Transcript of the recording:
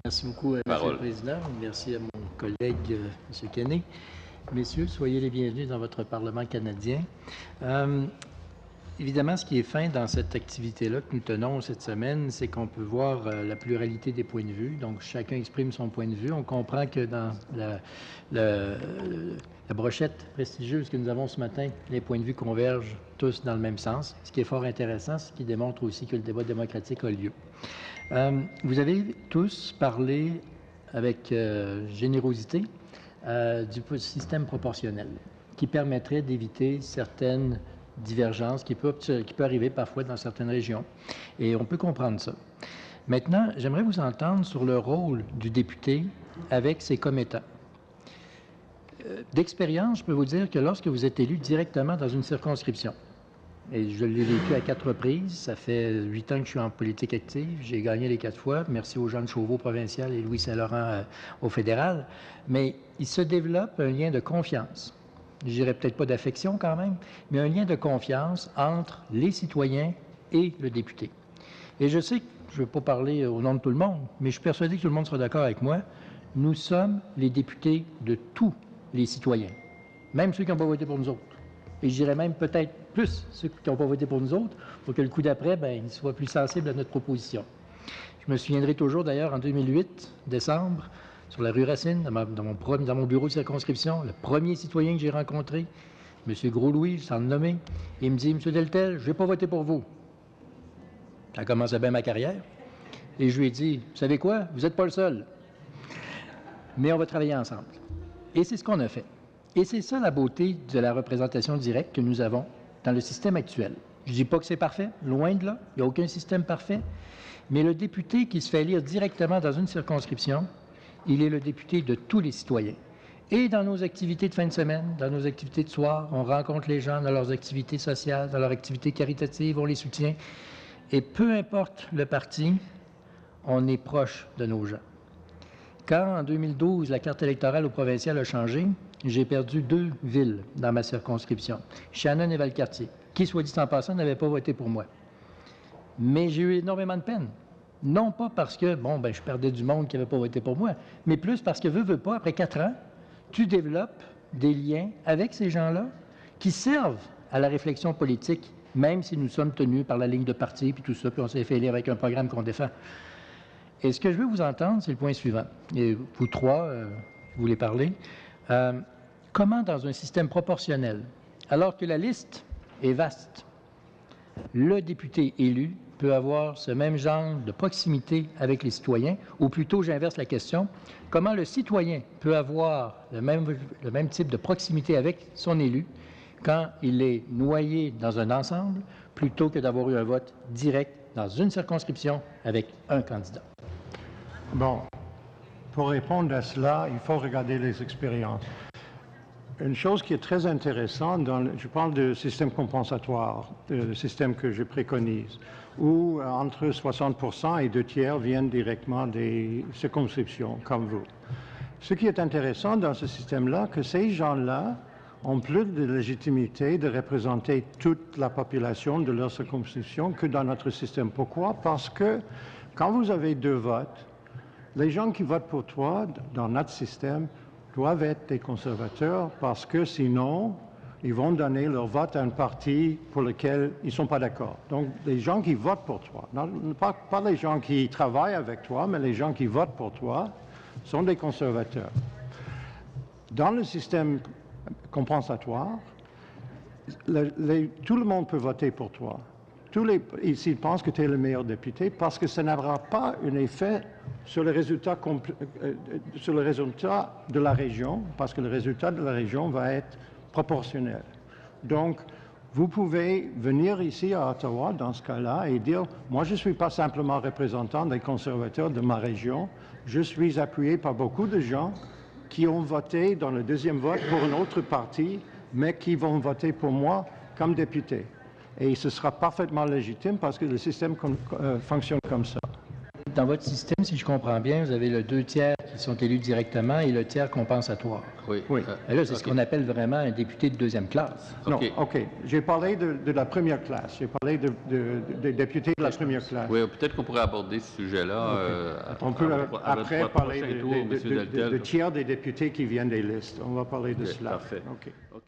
Merci beaucoup, M. le Président. Merci à mon collègue, M. Kenney. Messieurs, soyez les bienvenus dans votre Parlement canadien. Évidemment, ce qui est fin dans cette activité-là que nous tenons cette semaine, c'est qu'on peut voir la pluralité des points de vue. Donc, chacun exprime son point de vue. On comprend que dans la brochette prestigieuse que nous avons ce matin, les points de vue convergent tous dans le même sens, ce qui est fort intéressant, ce qui démontre aussi que le débat démocratique a lieu. Vous avez tous parlé avec générosité du système proportionnel qui permettrait d'éviter certaines divergences qui peut arriver parfois dans certaines régions. Et on peut comprendre ça. Maintenant, j'aimerais vous entendre sur le rôle du député avec ses commettants. D'expérience, je peux vous dire que lorsque vous êtes élu directement dans une circonscription, et je l'ai vécu à 4 reprises, ça fait 8 ans que je suis en politique active, j'ai gagné les 4 fois, merci aux Jean Chauveau provincial et Louis Saint-Laurent au fédéral, mais il se développe un lien de confiance. Je dirais peut-être pas d'affection quand même, mais un lien de confiance entre les citoyens et le député. Et je sais que je ne veux pas parler au nom de tout le monde, mais je suis persuadé que tout le monde sera d'accord avec moi. Nous sommes les députés de tous les citoyens, même ceux qui n'ont pas voté pour nous autres. Et je dirais même peut-être plus ceux qui n'ont pas voté pour nous autres, pour que le coup d'après, ils soient plus sensibles à notre proposition. Je me souviendrai toujours d'ailleurs en 2008, décembre, sur la rue Racine, dans mon bureau de circonscription, le premier citoyen que j'ai rencontré, M. Gros-Louis, sans le nommer, il me dit « M. Deltel, je n'ai pas voté pour vous. » Ça commençait bien ma carrière. Et je lui ai dit « Vous savez quoi? Vous n'êtes pas le seul. Mais on va travailler ensemble. » Et c'est ce qu'on a fait. Et c'est ça la beauté de la représentation directe que nous avons dans le système actuel. Je ne dis pas que c'est parfait, loin de là, il n'y a aucun système parfait, mais le député qui se fait élire directement dans une circonscription, il est le député de tous les citoyens. Et dans nos activités de fin de semaine, dans nos activités de soir, on rencontre les gens dans leurs activités sociales, dans leurs activités caritatives, on les soutient. Et peu importe le parti, on est proche de nos gens. Quand, en 2012, la carte électorale au provincial a changé, j'ai perdu 2 villes dans ma circonscription, Shannon et Valcartier, qui, soit dit en passant, n'avaient pas voté pour moi. Mais j'ai eu énormément de peine. Non pas parce que, je perdais du monde qui n'avait pas voté pour moi, mais plus parce que, veux pas, après 4 ans, tu développes des liens avec ces gens-là qui servent à la réflexion politique, même si nous sommes tenus par la ligne de parti, puis tout ça, puis on s'est fait élire avec un programme qu'on défend. Et ce que je veux vous entendre, c'est le point suivant. Et vous trois, vous voulez parler. Comment, dans un système proportionnel, alors que la liste est vaste, le député élu peut avoir ce même genre de proximité avec les citoyens, ou plutôt, j'inverse la question, comment le citoyen peut avoir le même type de proximité avec son élu quand il est noyé dans un ensemble, plutôt que d'avoir eu un vote direct dans une circonscription avec un candidat? Bon, pour répondre à cela, il faut regarder les expériences. Une chose qui est très intéressante, je parle du système compensatoire, le système que je préconise, où entre 60% et 2/3 viennent directement des circonscriptions, comme vous. Ce qui est intéressant dans ce système-là, que ces gens-là ont plus de légitimité de représenter toute la population de leur circonscription que dans notre système. Pourquoi? Parce que quand vous avez 2 votes, les gens qui votent pour toi dans notre système doivent être des conservateurs parce que sinon, ils vont donner leur vote à un parti pour lequel ils ne sont pas d'accord. Donc, les gens qui votent pour toi, pas les gens qui travaillent avec toi, mais les gens qui votent pour toi sont des conservateurs. Dans le système compensatoire, tout le monde peut voter pour toi. Ils pensent que tu es le meilleur député parce que ça n'aura pas un effet sur le résultat de la région, parce que le résultat de la région va être proportionnel. Donc, vous pouvez venir ici à Ottawa, dans ce cas-là, et dire « Moi, je ne suis pas simplement représentant des conservateurs de ma région, je suis appuyé par beaucoup de gens qui ont voté dans le deuxième vote pour un autre parti, mais qui vont voter pour moi comme député. » Et ce sera parfaitement légitime parce que le système fonctionne comme ça. Dans votre système, si je comprends bien, vous avez le 2/3 qui sont élus directement et le tiers compensatoire. Oui. Oui. Et là, c'est ce OK. qu'on appelle vraiment un député de deuxième classe. Non, OK. OK. J'ai parlé de la première classe. J'ai parlé des députés de la première classe. Oui, peut-être qu'on pourrait aborder ce sujet-là. On peut à après notre parler prochain tour, M. Deltel. de tiers des députés qui viennent des listes. On va parler de OK, cela. parfait. OK. OK.